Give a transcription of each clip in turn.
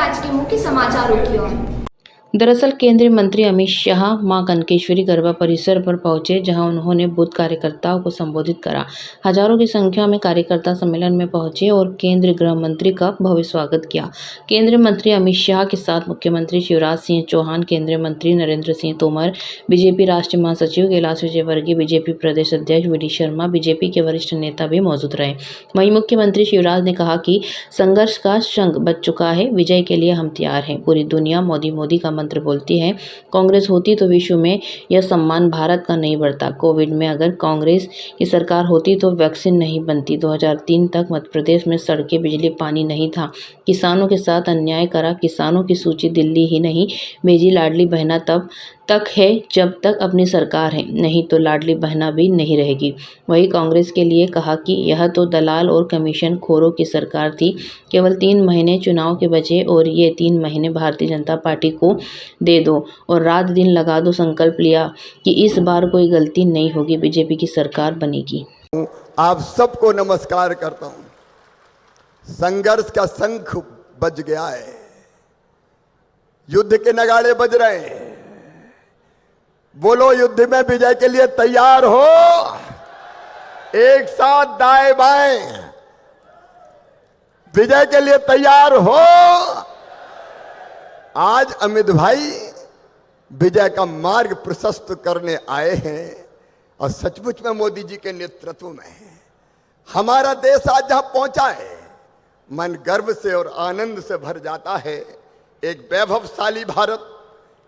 आज के मुख्य समाचारों की ओर। दरअसल केंद्रीय मंत्री अमित शाह मां कनकेश्वरी गरबा परिसर पर पहुंचे, जहां उन्होंने बूथ कार्यकर्ताओं को संबोधित करा। हजारों की संख्या में कार्यकर्ता सम्मेलन में पहुंचे और केंद्रीय गृह मंत्री का भव्य स्वागत किया। केंद्रीय मंत्री अमित शाह के साथ मुख्यमंत्री शिवराज सिंह चौहान, केंद्रीय मंत्री नरेंद्र सिंह तोमर, बीजेपी राष्ट्रीय महासचिव कैलाश विजयवर्गीय, बीजेपी प्रदेश अध्यक्ष वी डी शर्मा, बीजेपी के वरिष्ठ नेता भी मौजूद रहे। वहीं मुख्यमंत्री शिवराज ने कहा कि संघर्ष का शंख बज चुका है, विजय के लिए हम तैयार हैं। पूरी दुनिया मोदी मोदी का मंत्र बोलती है। कांग्रेस होती तो विश्व में यह सम्मान भारत का नहीं बढ़ता। कोविड में अगर कांग्रेस की सरकार होती तो वैक्सीन नहीं बनती। 2003 तक मध्य प्रदेश में सड़कें, बिजली, पानी नहीं था। किसानों के साथ अन्याय करा। किसानों की सूची दिल्ली ही नहीं भेजी। लाडली बहना तब तक है जब तक अपनी सरकार है, नहीं तो लाडली बहना भी नहीं रहेगी। वही कांग्रेस के लिए कहा कि यह तो दलाल और कमीशन खोरों की सरकार थी। केवल 3 महीने चुनाव के बचे और ये 3 महीने भारतीय जनता पार्टी को दे दो और रात दिन लगा दो। संकल्प लिया कि इस बार कोई गलती नहीं होगी, बीजेपी की सरकार बनेगी। आप सबको नमस्कार करता हूं। संघर्ष का शंख बज गया है, युद्ध के नगाड़े बज रहे हैं। बोलो, युद्ध में विजय के लिए तैयार हो। एक साथ दाएं बाएं, विजय के लिए तैयार हो। आज अमित भाई विजय का मार्ग प्रशस्त करने आए हैं और सचमुच में मोदी जी के नेतृत्व में हमारा देश आज जहां पहुंचा है, मन गर्व से और आनंद से भर जाता है। एक वैभवशाली भारत,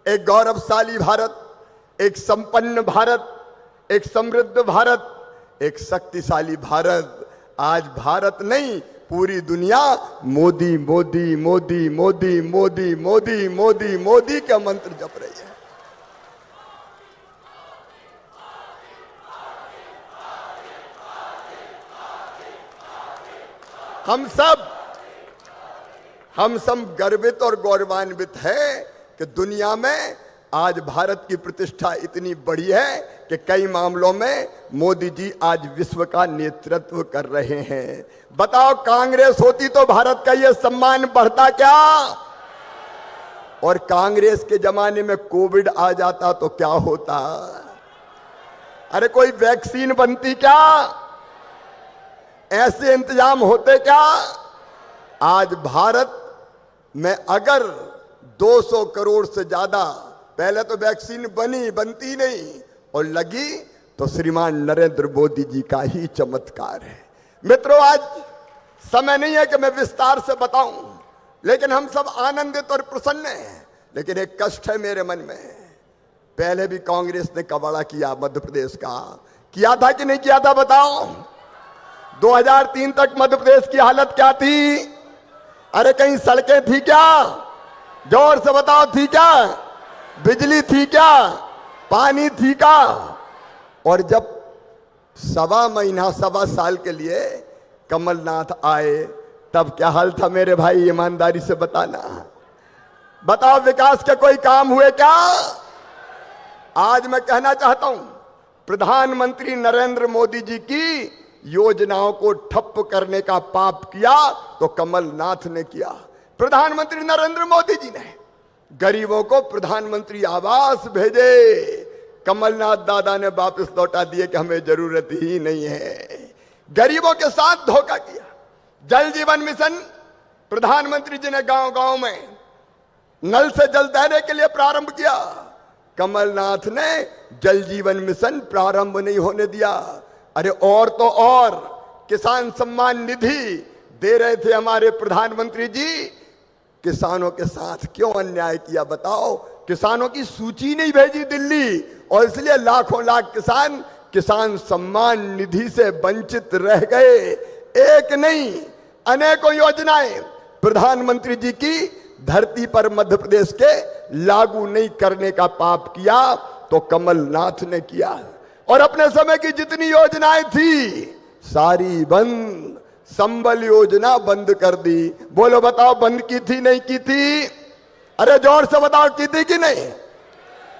एक गौरवशाली भारत, एक संपन्न भारत, एक समृद्ध भारत, एक शक्तिशाली भारत। आज भारत नहीं, पूरी दुनिया मोदी मोदी मोदी मोदी मोदी मोदी मोदी मोदी का मंत्र जप रही है। हम सब गर्वित और गौरवान्वित है कि दुनिया में आज भारत की प्रतिष्ठा इतनी बड़ी है कि कई मामलों में मोदी जी आज विश्व का नेतृत्व कर रहे हैं। बताओ, कांग्रेस होती तो भारत का यह सम्मान बढ़ता क्या? और कांग्रेस के जमाने में कोविड आ जाता तो क्या होता? अरे कोई वैक्सीन बनती क्या? ऐसे इंतजाम होते क्या? आज भारत में अगर 200 करोड़ से ज्यादा, पहले तो वैक्सीन बनती नहीं और लगी तो श्रीमान नरेंद्र मोदी जी का ही चमत्कार है। मित्रों, आज समय नहीं है कि मैं विस्तार से बताऊं, लेकिन हम सब आनंदित और प्रसन्न हैं। लेकिन एक कष्ट है मेरे मन में। पहले भी कांग्रेस ने कबाड़ा किया, मध्य प्रदेश का किया था कि नहीं किया था? बताओ। 2003 तक मध्य प्रदेश की हालत क्या थी? अरे कहीं सड़कें थी क्या? जोर से बताओ, थी क्या? बिजली थी क्या? पानी थी क्या? और जब सवा साल के लिए कमलनाथ आए, तब क्या हाल था मेरे भाई? ईमानदारी से बताना। बताओ, विकास के कोई काम हुए क्या? आज मैं कहना चाहता हूं, प्रधानमंत्री नरेंद्र मोदी जी की योजनाओं को ठप्प करने का पाप किया तो कमलनाथ ने किया। प्रधानमंत्री नरेंद्र मोदी जी ने गरीबों को प्रधानमंत्री आवास भेजे, कमलनाथ दादा ने वापस लौटा दिए कि हमें जरूरत ही नहीं है। गरीबों के साथ धोखा किया। जल जीवन मिशन प्रधानमंत्री जी ने गांव गांव में नल से जल देने के लिए प्रारंभ किया। कमलनाथ ने जल जीवन मिशन प्रारंभ नहीं होने दिया। अरे और तो और, किसान सम्मान निधि दे रहे थे हमारे प्रधानमंत्री जी, किसानों के साथ क्यों अन्याय किया? बताओ। किसानों की सूची नहीं भेजी दिल्ली और इसलिए लाखों लाख किसान किसान सम्मान निधि से वंचित रह गए। एक नहीं, अनेकों योजनाएं प्रधानमंत्री जी की धरती पर मध्य प्रदेश के लागू नहीं करने का पाप किया तो कमलनाथ ने किया। और अपने समय की जितनी योजनाएं थी सारी बंद। संबल योजना बंद कर दी। बोलो, बताओ, बंद की थी नहीं की थी? अरे जोर से बताओ, की थी कि नहीं?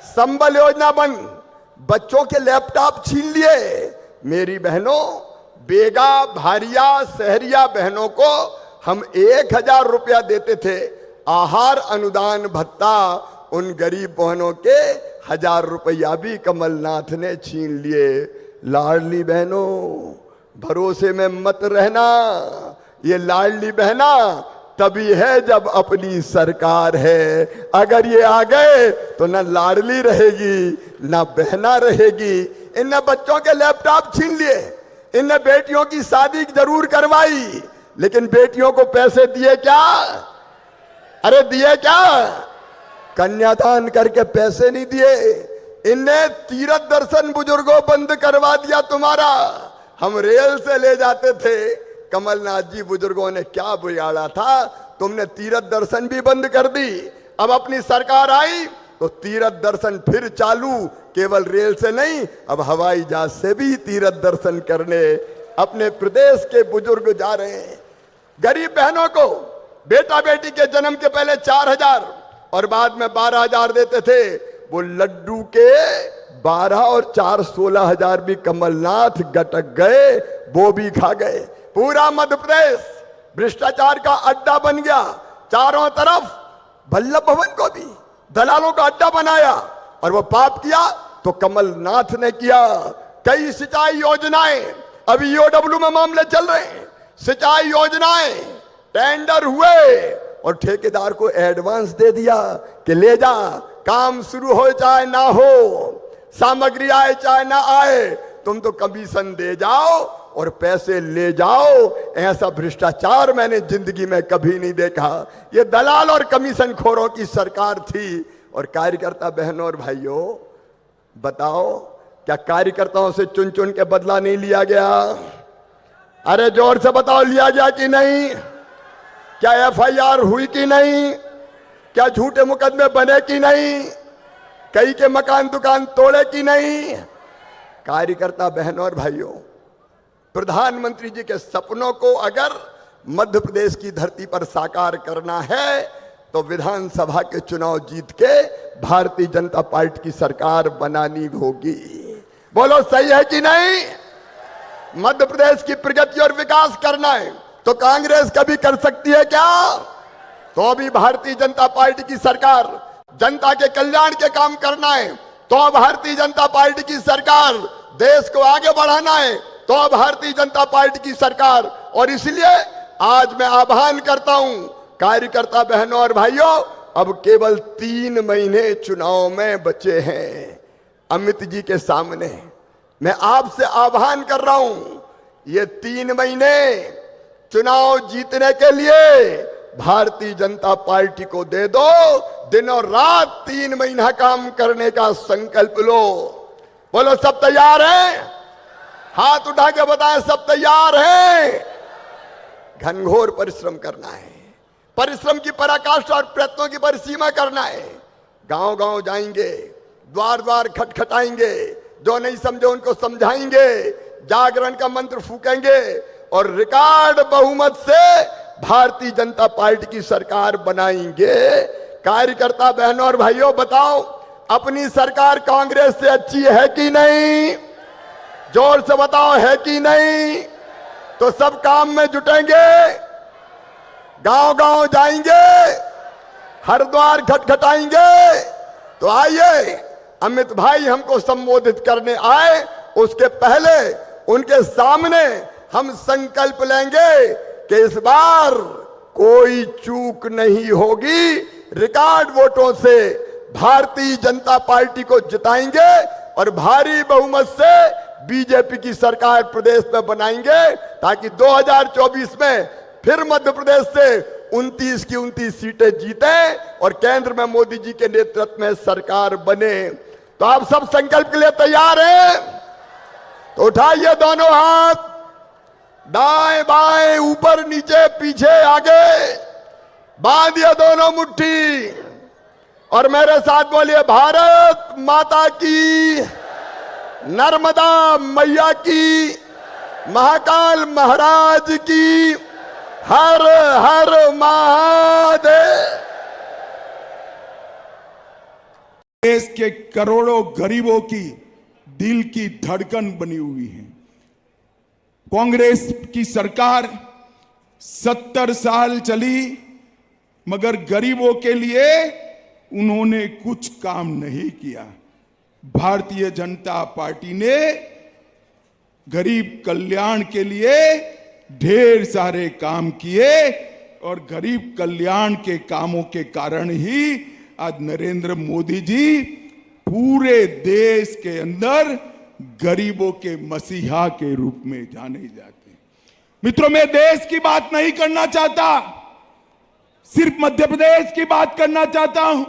संबल योजना बंद। बच्चों के लैपटॉप छीन लिए। मेरी बहनों, बेगा, भारिया, शहरिया बहनों को हम 1000 रुपया देते थे, आहार अनुदान भत्ता उन गरीब बहनों के 1000 रुपया भी कमलनाथ ने छीन लिए। लाडली बहनों, भरोसे में मत रहना। ये लाडली बहना तभी है जब अपनी सरकार है। अगर ये आ गए तो ना लाडली रहेगी ना बहना रहेगी। इनने बच्चों के लैपटॉप छीन लिए, इनने बेटियों की शादी जरूर करवाई, लेकिन बेटियों को पैसे दिए क्या? अरे दिए क्या? कन्यादान करके पैसे नहीं दिए। इनने तीर्थ दर्शन बुजुर्गों बंद करवा दिया तुम्हारा। हम रेल से ले जाते थे, कमलनाथ जी बुजुर्गों ने क्या बिगाड़ा था, तुमने तीर्थ दर्शन भी बंद कर दी। अब अपनी सरकार आई तो तीर्थ दर्शन फिर चालू, केवल रेल से नहीं, अब हवाई जहाज से भी तीर्थ दर्शन करने अपने प्रदेश के बुजुर्ग जा रहे हैं। गरीब बहनों को बेटा बेटी के जन्म के पहले 4000 और बाद में 12000 देते थे। वो लड्डू के 12 और 4 16,000 भी कमलनाथ गटक गए, वो भी खा गए। पूरा मध्य प्रदेश भ्रष्टाचार का अड्डा बन गया। चारों तरफ वल्लभ भवन को भी दलालों का अड्डा बनाया, और वो पाप किया तो कमलनाथ ने किया। कई सिंचाई योजनाएं अभी ईओडब्ल्यू में मामले चल रहे हैं। सिंचाई योजनाएं टेंडर हुए और ठेकेदार को एडवांस दे दिया कि ले जा, काम शुरू हो चाहे ना हो, सामग्री आए चाहे ना आए, तुम तो कमीशन दे जाओ और पैसे ले जाओ। ऐसा भ्रष्टाचार मैंने जिंदगी में कभी नहीं देखा। ये दलाल और कमीशन खोरों की सरकार थी। और कार्यकर्ता बहनों और भाइयों, बताओ क्या कार्यकर्ताओं से चुन चुन के बदला नहीं लिया गया? अरे जोर से बताओ, लिया गया कि नहीं? क्या एफआईआर हुई कि नहीं? क्या झूठे मुकदमे बने कि नहीं? कई के मकान दुकान तोड़े कि नहीं? कार्यकर्ता बहनों और भाइयों, प्रधानमंत्री जी के सपनों को अगर मध्य प्रदेश की धरती पर साकार करना है तो विधानसभा के चुनाव जीत के भारतीय जनता पार्टी की सरकार बनानी होगी। बोलो सही है कि नहीं? मध्य प्रदेश की प्रगति और विकास करना है तो कांग्रेस कभी कर सकती है क्या? तो अभी भारतीय जनता पार्टी की सरकार, जनता के कल्याण के काम करना है तो भारतीय जनता पार्टी की सरकार, देश को आगे बढ़ाना है तो भारतीय जनता पार्टी की सरकार। और इसलिए आज मैं आह्वान करता हूं कार्यकर्ता बहनों और भाइयों, अब केवल 3 महीने चुनाव में बचे हैं अमित जी के सामने। मैं आपसे आह्वान कर रहा हूं, ये 3 महीने चुनाव जीतने के लिए भारतीय जनता पार्टी को दे दो। दिन और रात 3 महीना काम करने का संकल्प लो। बोलो सब तैयार हैं? हाथ उठा के बताएं सब तैयार हैं? घनघोर परिश्रम करना है, परिश्रम की पराकाष्ठा और प्रयत्नों की परिसीमा करना है। गांव गांव जाएंगे, द्वार द्वार खटखटाएंगे, जो नहीं समझे उनको समझाएंगे, जागरण का मंत्र फूकेंगे और रिकॉर्ड बहुमत से भारतीय जनता पार्टी की सरकार बनाएंगे। कार्यकर्ता बहनों और भाइयों, बताओ अपनी सरकार कांग्रेस से अच्छी है कि नहीं? जोर से बताओ, है कि नहीं? तो सब काम में जुटेंगे, गांव गांव जाएंगे, हर द्वार खटखटाएंगे। तो आइए, अमित भाई हमको संबोधित करने आए, उसके पहले उनके सामने हम संकल्प लेंगे कि इस बार कोई चूक नहीं होगी। रिकॉर्ड वोटों से भारतीय जनता पार्टी को जिताएंगे और भारी बहुमत से बीजेपी की सरकार प्रदेश में बनाएंगे, ताकि 2024 में फिर मध्य प्रदेश से 29 की 29 सीटें जीते और केंद्र में मोदी जी के नेतृत्व में सरकार बने। तो आप सब संकल्प के लिए तैयार हैं? तो उठाइए दोनों हाथ, दाएं बाएं, ऊपर नीचे, पीछे आगे, बांधिए दोनों मुट्ठी और मेरे साथ बोलिए, भारत माता की, नर्मदा मैया की, महाकाल महाराज की, हर हर महादेव। देश के करोड़ों गरीबों की दिल की धड़कन बनी हुई है। कांग्रेस की सरकार 70 साल चली, मगर गरीबों के लिए उन्होंने कुछ काम नहीं किया। भारतीय जनता पार्टी ने गरीब कल्याण के लिए ढेर सारे काम किए और गरीब कल्याण के कामों के कारण ही आज नरेंद्र मोदी जी पूरे देश के अंदर गरीबों के मसीहा के रूप में जाने जाते हैं। मित्रों, मैं देश की बात नहीं करना चाहता, सिर्फ मध्य प्रदेश की बात करना चाहता हूं।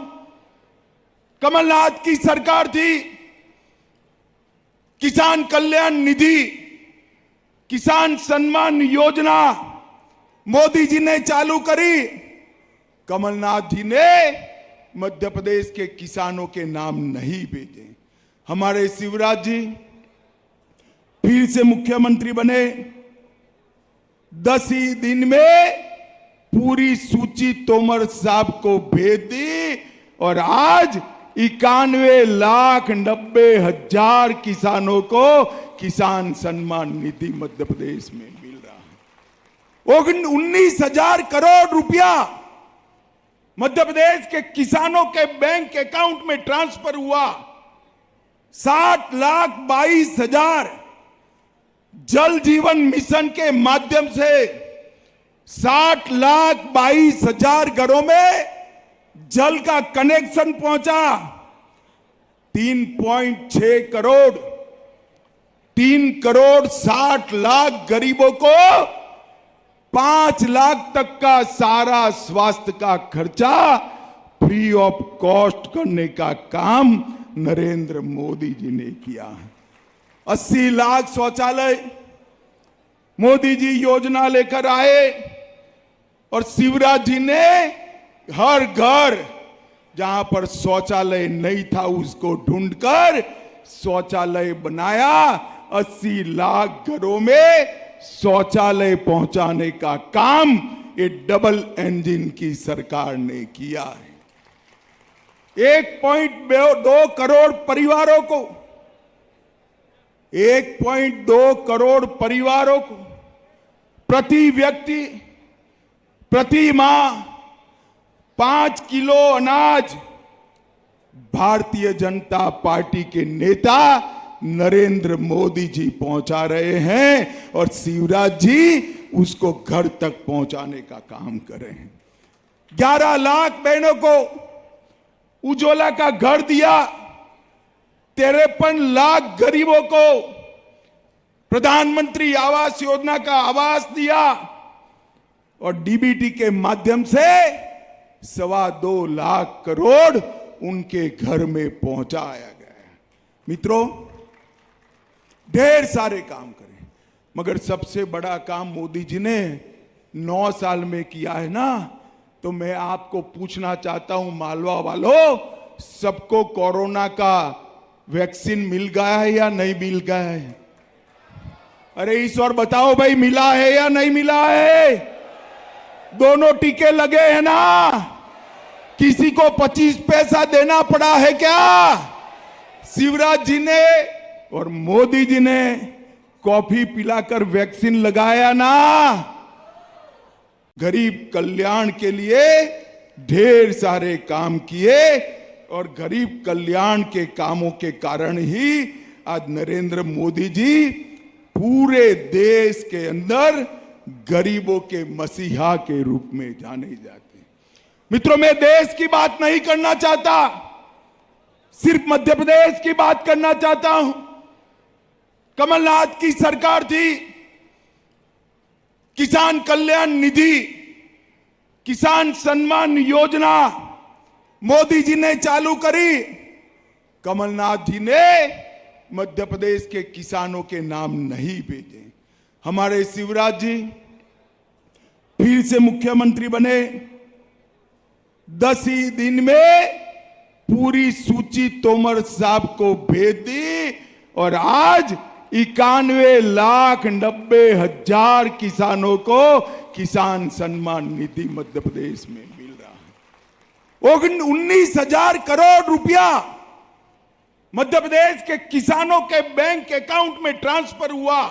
कमलनाथ की सरकार थी, किसान कल्याण निधि, किसान सम्मान योजना मोदी जी ने चालू करी। कमलनाथ जी ने मध्य प्रदेश के किसानों के नाम नहीं भेजे। हमारे शिवराज जी फिर से मुख्यमंत्री बने, 10 ही दिन में पूरी सूची तोमर साहब को भेज दी और आज 91,90,000 किसानों को किसान सम्मान निधि मध्य प्रदेश में मिल रहा है। 19,000 करोड़ रुपया मध्य प्रदेश के किसानों के बैंक अकाउंट में ट्रांसफर हुआ। 60,22,000 जल जीवन मिशन के माध्यम से 60,22,000 घरों में जल का कनेक्शन पहुंचा। 3.6 करोड़ 3,60,00,000 गरीबों को 5 लाख तक का सारा स्वास्थ्य का खर्चा फ्री ऑफ कॉस्ट करने का काम नरेंद्र मोदी जी ने किया। 80 लाख शौचालय मोदी जी योजना लेकर आए और शिवराज जी ने हर घर जहां पर शौचालय नहीं था उसको ढूंढकर शौचालय बनाया। 80 लाख घरों में शौचालय पहुंचाने का काम ये डबल इंजन की सरकार ने किया है। 1.2 करोड़ परिवारों को 1.2 करोड़ परिवारों को प्रति व्यक्ति प्रति माह 5 किलो अनाज भारतीय जनता पार्टी के नेता नरेंद्र मोदी जी पहुंचा रहे हैं और शिवराज जी उसको घर तक पहुंचाने का काम कर रहे हैं। 11 लाख बहनों को उज्ज्वला का घर दिया। 53 लाख गरीबों को प्रधानमंत्री आवास योजना का आवास दिया और डीबीटी के माध्यम से 2.25 लाख करोड़ उनके घर में पहुंचाया गया। मित्रों, ढेर सारे काम करें मगर सबसे बड़ा काम मोदी जी ने 9 साल में किया है ना, तो मैं आपको पूछना चाहता हूं मालवा वालों, सबको कोरोना का वैक्सीन मिल गया है या नहीं मिल गया है? अरे ईश्वर बताओ भाई, मिला है या नहीं मिला है? दोनों टीके लगे हैं ना? किसी को 25 पैसा देना पड़ा है क्या? शिवराज जी ने और मोदी जी ने कॉफी पिलाकर वैक्सीन लगाया ना। गरीब कल्याण के लिए ढेर सारे काम किए और गरीब कल्याण के कामों के कारण ही आज नरेंद्र मोदी जी पूरे देश के अंदर गरीबों के मसीहा के रूप में जाने जाते हैं। मित्रों, मैं देश की बात नहीं करना चाहता, सिर्फ मध्य प्रदेश की बात करना चाहता हूं। कमलनाथ की सरकार थी, किसान कल्याण निधि, किसान सम्मान योजना मोदी जी ने चालू करी। कमलनाथ जी ने मध्य प्रदेश के किसानों के नाम नहीं भेजे। हमारे शिवराज जी फिर से मुख्यमंत्री बने, 10 ही दिन में पूरी सूची तोमर साहब को भेज दी और आज 91,90,000 किसानों को किसान सम्मान निधि मध्य प्रदेश में मिल रहा है। 19,000 करोड़ रुपया मध्य प्रदेश के किसानों के बैंक अकाउंट में ट्रांसफर हुआ।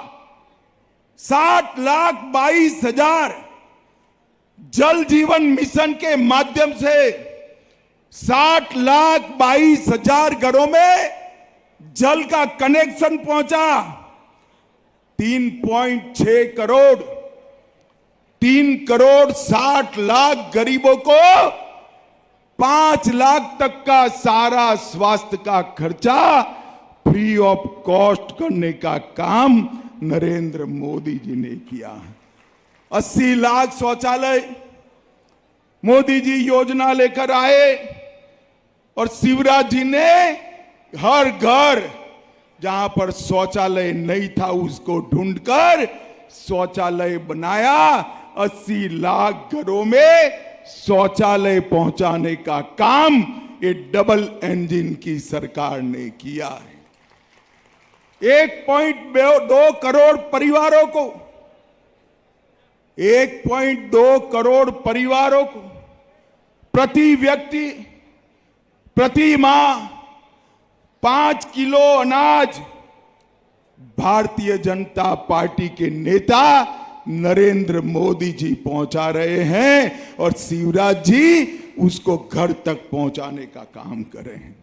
60,22,000 जल जीवन मिशन के माध्यम से 60,22,000 घरों में जल का कनेक्शन पहुंचा। 3.6 करोड़ 3,60,00,000 गरीबों को 5 लाख तक का सारा स्वास्थ्य का खर्चा फ्री ऑफ कॉस्ट करने का काम नरेंद्र मोदी जी ने किया। 80 लाख शौचालय मोदी जी योजना लेकर आए और शिवराज जी ने हर घर जहां पर शौचालय नहीं था उसको ढूंढकर शौचालय बनाया। 80 लाख घरों में शौचालय पहुंचाने का काम ये डबल इंजन की सरकार ने किया है। 1.2 करोड़ परिवारों को 1.2 करोड़ परिवारों को प्रति व्यक्ति प्रति माह 5 किलो अनाज भारतीय जनता पार्टी के नेता नरेंद्र मोदी जी पहुंचा रहे हैं और शिवराज जी उसको घर तक पहुंचाने का काम कर रहे हैं।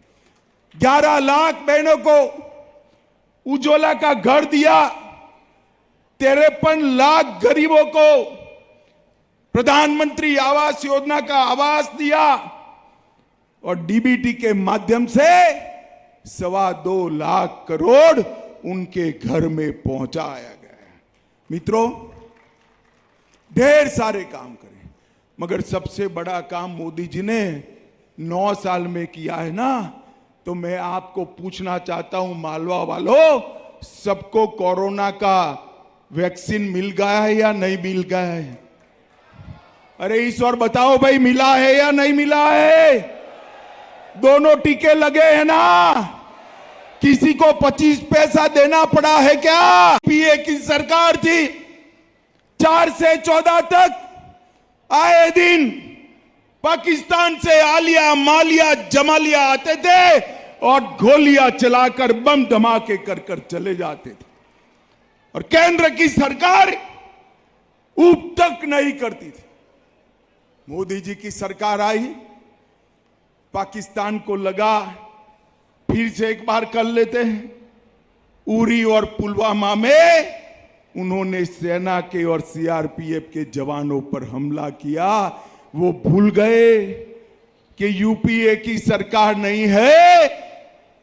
11 लाख बहनों को उज्ज्वला का घर दिया। 53 लाख गरीबों को प्रधानमंत्री आवास योजना का आवास दिया और डीबीटी के माध्यम से 2.25 लाख करोड़ उनके घर में पहुंचाया गया है। मित्रों, ढेर सारे काम करें, मगर सबसे बड़ा काम मोदी जी ने 9 साल में किया है ना। तो मैं आपको पूछना चाहता हूं, मालवा वालों, सबको कोरोना का वैक्सीन मिल गया है या नहीं मिल गया है? अरे ईश्वर बताओ भाई, मिला है या नहीं मिला है? दोनों टीके लगे हैं ना? किसी को 25 पैसा देना पड़ा है क्या? पीए की सरकार थी, 4 से 14 तक आए दिन पाकिस्तान से आलिया मालिया जमालिया आते थे और गोलियां चलाकर बम धमाके कर कर चले जाते थे और केंद्र की सरकार ऊप तक नहीं करती थी। मोदी जी की सरकार आई, पाकिस्तान को लगा फिर से एक बार कर लेते हैं। उरी और पुलवामा में उन्होंने सेना के और सीआरपीएफ के जवानों पर हमला किया। वो भूल गए कि यूपीए की सरकार नहीं है,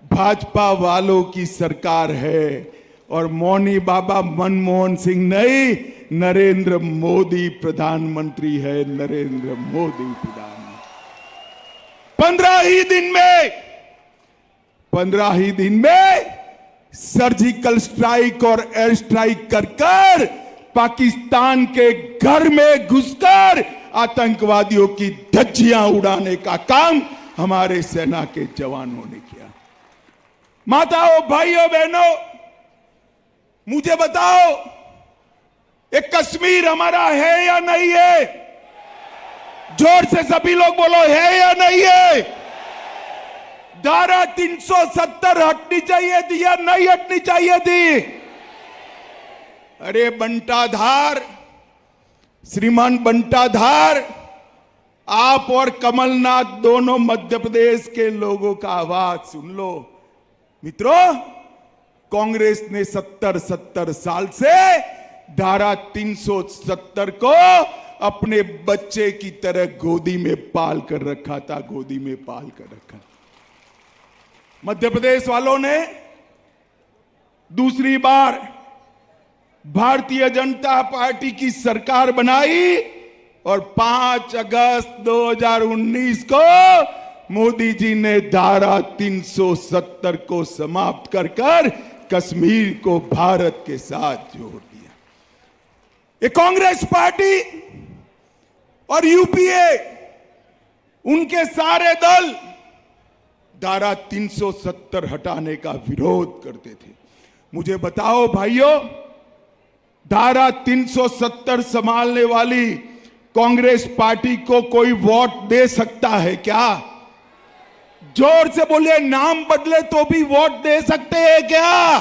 भाजपा वालों की सरकार है और मौनी बाबा मनमोहन सिंह नहीं, नरेंद्र मोदी प्रधानमंत्री है। नरेंद्र मोदी प्रधानमंत्री 15 ही दिन में सर्जिकल स्ट्राइक और एयर स्ट्राइक कर कर पाकिस्तान के घर में घुसकर आतंकवादियों की धज्जियां उड़ाने का काम हमारे सेना के जवानों ने किया। माताओं, भाइयों, बहनों, मुझे बताओ, एक कश्मीर हमारा है या नहीं है? जोर से सभी लोग बोलो, है या नहीं है? धारा 370 हटनी चाहिए थी या नहीं हटनी चाहिए थी? अरे बंटाधार, श्रीमान बंटाधार, आप और कमलनाथ दोनों मध्य प्रदेश के लोगों का आवाज सुन लो। मित्रों, कांग्रेस ने 70 साल से धारा 370 को अपने बच्चे की तरह गोदी में पाल कर रखा था, गोदी में पाल कर रखा। मध्य प्रदेश वालों ने दूसरी बार भारतीय जनता पार्टी की सरकार बनाई और 5 अगस्त 2019 को मोदी जी ने धारा 370 को समाप्त कर कर कश्मीर को भारत के साथ जोड़ दिया। ये कांग्रेस पार्टी और यूपीए, उनके सारे दल धारा 370 हटाने का विरोध करते थे। मुझे बताओ भाइयों, धारा 370 संभालने वाली कांग्रेस पार्टी को कोई वोट दे सकता है क्या? जोर से बोलिए, नाम बदले तो भी वोट दे सकते हैं क्या?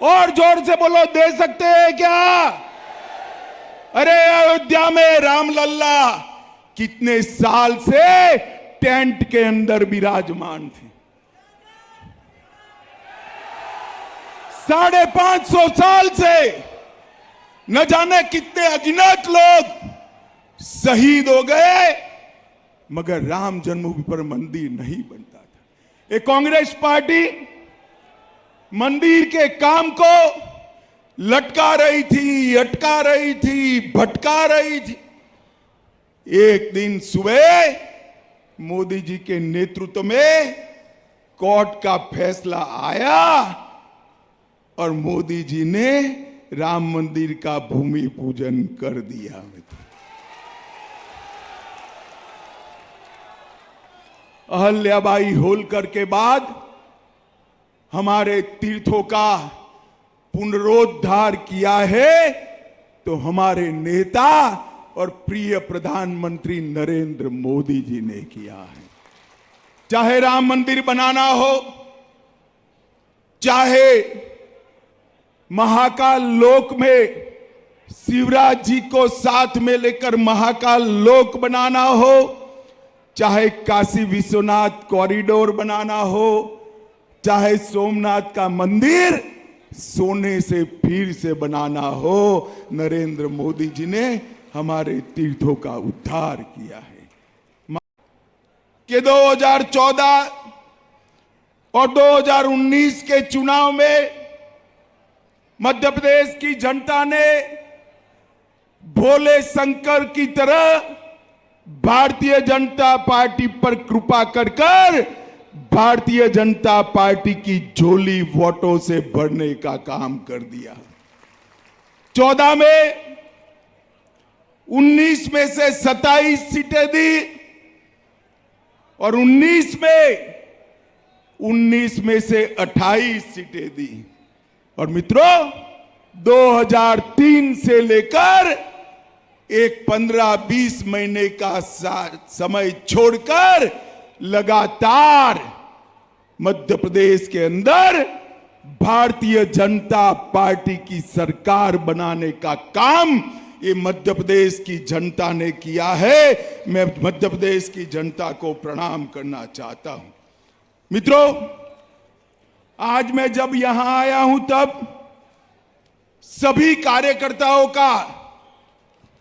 और जोर से बोलो, दे सकते हैं क्या? अरे अयोध्या में रामलल्ला कितने साल से टेंट के अंदर विराजमान थे। 550 साल से न जाने कितने अगिनत लोग शहीद हो गए, मगर राम जन्मभूमि पर मंदिर नहीं बनता था। ये कांग्रेस पार्टी मंदिर के काम को लटका रही थी, अटका रही थी, भटका रही थी। एक दिन सुबह मोदी जी के नेतृत्व में कोर्ट का फैसला आया और मोदी जी ने राम मंदिर का भूमि पूजन कर दिया। अहल्याबाई होलकर के बाद हमारे तीर्थों का पुनरोद्धार किया है तो हमारे नेता और प्रिय प्रधानमंत्री नरेंद्र मोदी जी ने किया है। चाहे राम मंदिर बनाना हो, चाहे महाकाल लोक में शिवराज जी को साथ में लेकर महाकाल लोक बनाना हो, चाहे काशी विश्वनाथ कॉरिडोर बनाना हो, चाहे सोमनाथ का मंदिर सोने से फिर से बनाना हो, नरेंद्र मोदी जी ने हमारे तीर्थों का उद्धार किया है। कि 2014 और 2019 के चुनाव में मध्य प्रदेश की जनता ने भोले शंकर की तरह भारतीय जनता पार्टी पर कृपा कर भारतीय जनता पार्टी की झोली वोटों से भरने का काम कर दिया। 14 में 19 में से 27 सीटें दी और 19 में से 28 सीटें दी। और मित्रों 2003 से लेकर एक 15-20 महीने का समय छोड़कर लगातार मध्य प्रदेश के अंदर भारतीय जनता पार्टी की सरकार बनाने का काम ये मध्य प्रदेश की जनता ने किया है। मैं मध्य प्रदेश की जनता को प्रणाम करना चाहता हूं। मित्रों, आज मैं जब यहां आया हूं तब सभी कार्यकर्ताओं का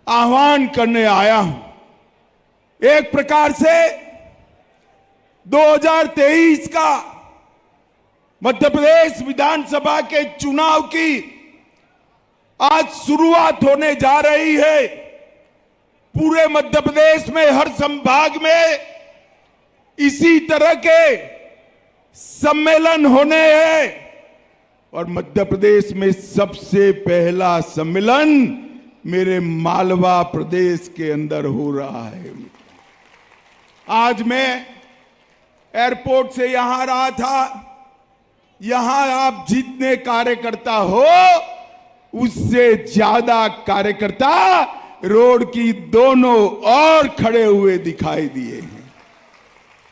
आह्वान करने आया हूं। एक प्रकार से 2023 का मध्य प्रदेश विधानसभा के चुनाव की आज शुरुआत होने जा रही है। पूरे मध्य प्रदेश में हर संभाग में इसी तरह के सम्मेलन होने हैं और मध्य प्रदेश में सबसे पहला सम्मेलन मेरे मालवा प्रदेश के अंदर हो रहा है। आज मैं एयरपोर्ट से यहां आ रहा था। यहां आप जितने कार्यकर्ता हो उससे ज्यादा कार्यकर्ता रोड की दोनों ओर खड़े हुए दिखाई दिए हैं।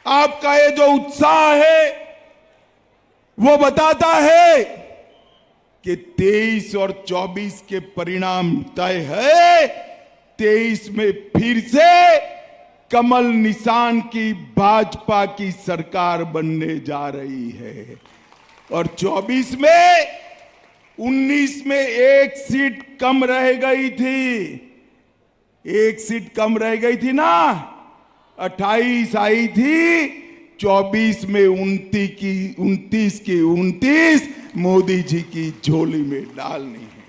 आपका ये जो उत्साह है वो बताता है कि 23 और 24 के परिणाम तय है। 23 में फिर से कमल निशान की भाजपा की सरकार बनने जा रही है और 24 में 19 में एक सीट कम रह गई थी। एक सीट कम रह गई थी ना, 28 आई थी। 24 में 29 की 29 मोदी जी की झोली में डालनी है।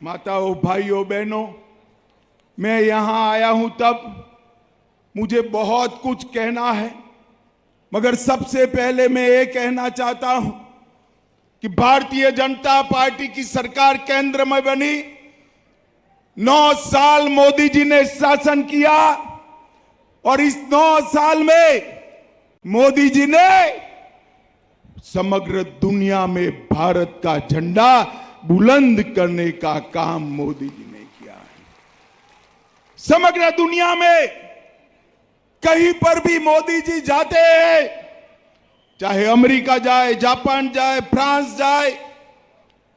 माताओं, भाइयों, बहनों, मैं यहां आया हूं तब मुझे बहुत कुछ कहना है, मगर सबसे पहले मैं ये कहना चाहता हूं कि भारतीय जनता पार्टी की सरकार केंद्र में बनी। 9 साल मोदी जी ने शासन किया और इस 9 साल में मोदी जी ने समग्र दुनिया में भारत का झंडा बुलंद करने का काम मोदी जी ने किया है। समग्र दुनिया में कहीं पर भी मोदी जी जाते हैं, चाहे अमेरिका जाए, जापान जाए, फ्रांस जाए,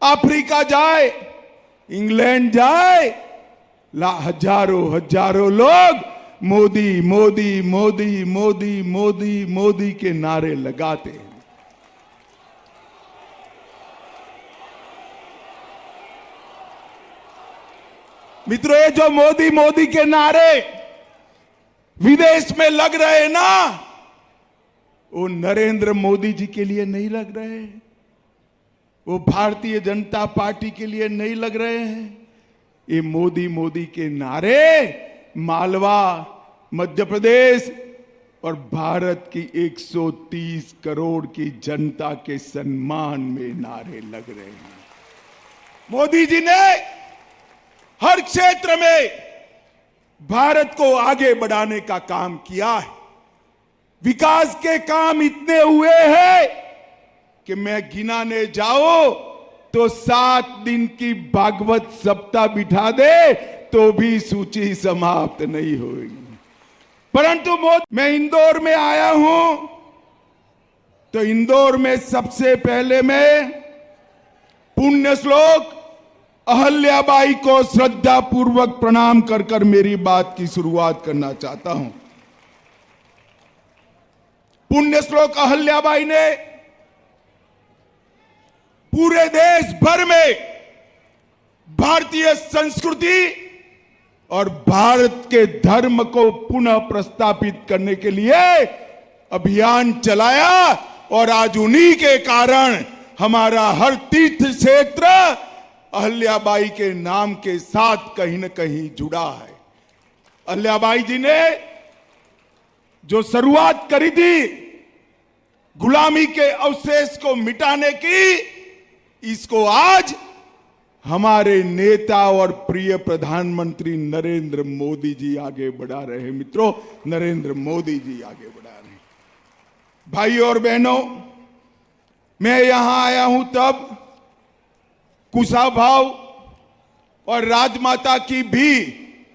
अफ्रीका जाए, इंग्लैंड जाए, हजारों लोग मोदी मोदी मोदी मोदी मोदी मोदी के नारे लगाते हैं। मित्रों, ये जो मोदी मोदी के नारे विदेश में लग रहे हैं ना, वो नरेंद्र मोदी जी के लिए नहीं लग रहे हैं, वो भारतीय जनता पार्टी के लिए नहीं लग रहे हैं। ये मोदी मोदी के नारे मालवा, मध्य प्रदेश और भारत की 130 करोड़ की जनता के सम्मान में नारे लग रहे हैं। मोदी जी ने हर क्षेत्र में भारत को आगे बढ़ाने का काम किया है। विकास के काम इतने हुए हैं कि मैं गिनाने जाऊं तो 7 दिन की भागवत सप्ताह बिठा दे तो भी सूची समाप्त नहीं होगी। परंतु मैं इंदौर में आया हूं तो इंदौर में सबसे पहले मैं पुण्य श्लोक अहल्याबाई को श्रद्धा पूर्वक प्रणाम कर कर मेरी बात की शुरुआत करना चाहता हूं। पुण्य श्लोक अहल्याबाई ने पूरे देश भर में भारतीय संस्कृति और भारत के धर्म को पुनः प्रस्थापित करने के लिए अभियान चलाया और आज उन्हीं के कारण हमारा हर तीर्थ क्षेत्र अहल्याबाई के नाम के साथ कहीं न कहीं जुड़ा है। अहल्याबाई जी ने जो शुरुआत करी थी गुलामी के अवशेष को मिटाने की, इसको आज हमारे नेता और प्रिय प्रधानमंत्री नरेंद्र मोदी जी आगे बढ़ा रहे हैं। मित्रों, नरेंद्र मोदी जी आगे बढ़ा रहे हैं। भाइयों और बहनों, मैं यहां आया हूं तब कुशाभाऊ और राजमाता की भी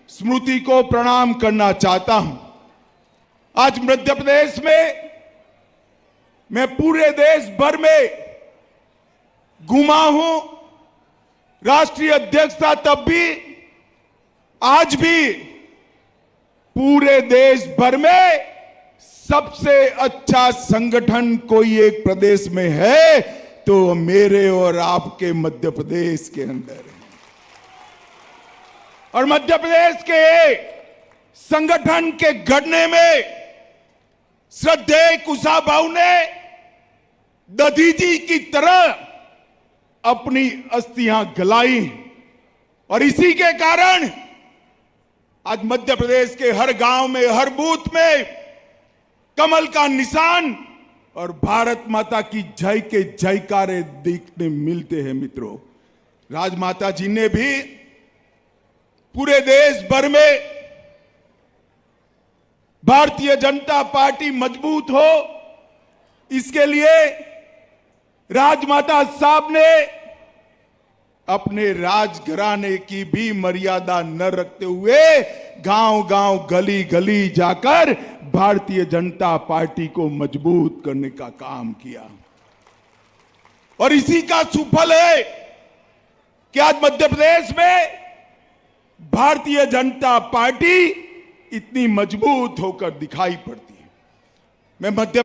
स्मृति को प्रणाम करना चाहता हूं। आज मध्य प्रदेश में मैं पूरे देश भर में घुमा हूं, राष्ट्रीय अध्यक्ष था तब भी, आज भी पूरे देश भर में सबसे अच्छा संगठन कोई एक प्रदेश में है तो मेरे और आपके मध्य प्रदेश के अंदर है। और मध्य प्रदेश के संगठन के गढ़ने में श्रद्धेय कुशाभाऊ ने दधीजी की तरह अपनी अस्थियां गलाई और इसी के कारण आज मध्य प्रदेश के हर गांव में, हर बूथ में कमल का निशान और भारत माता की जय के जयकारे देखने मिलते हैं। मित्रों, राजमाता जी ने भी पूरे देश भर में भारतीय जनता पार्टी मजबूत हो, इसके लिए राजमाता साहब ने अपने राजघराने की भी मर्यादा न रखते हुए गांव-गांव, गली-गली जाकर भारतीय जनता पार्टी को मजबूत करने का काम किया। और इसी का सुफल है कि आज मध्य प्रदेश में भारतीय जनता पार्टी इतनी मजबूत होकर दिखाई पड़ती है। मैं मध्य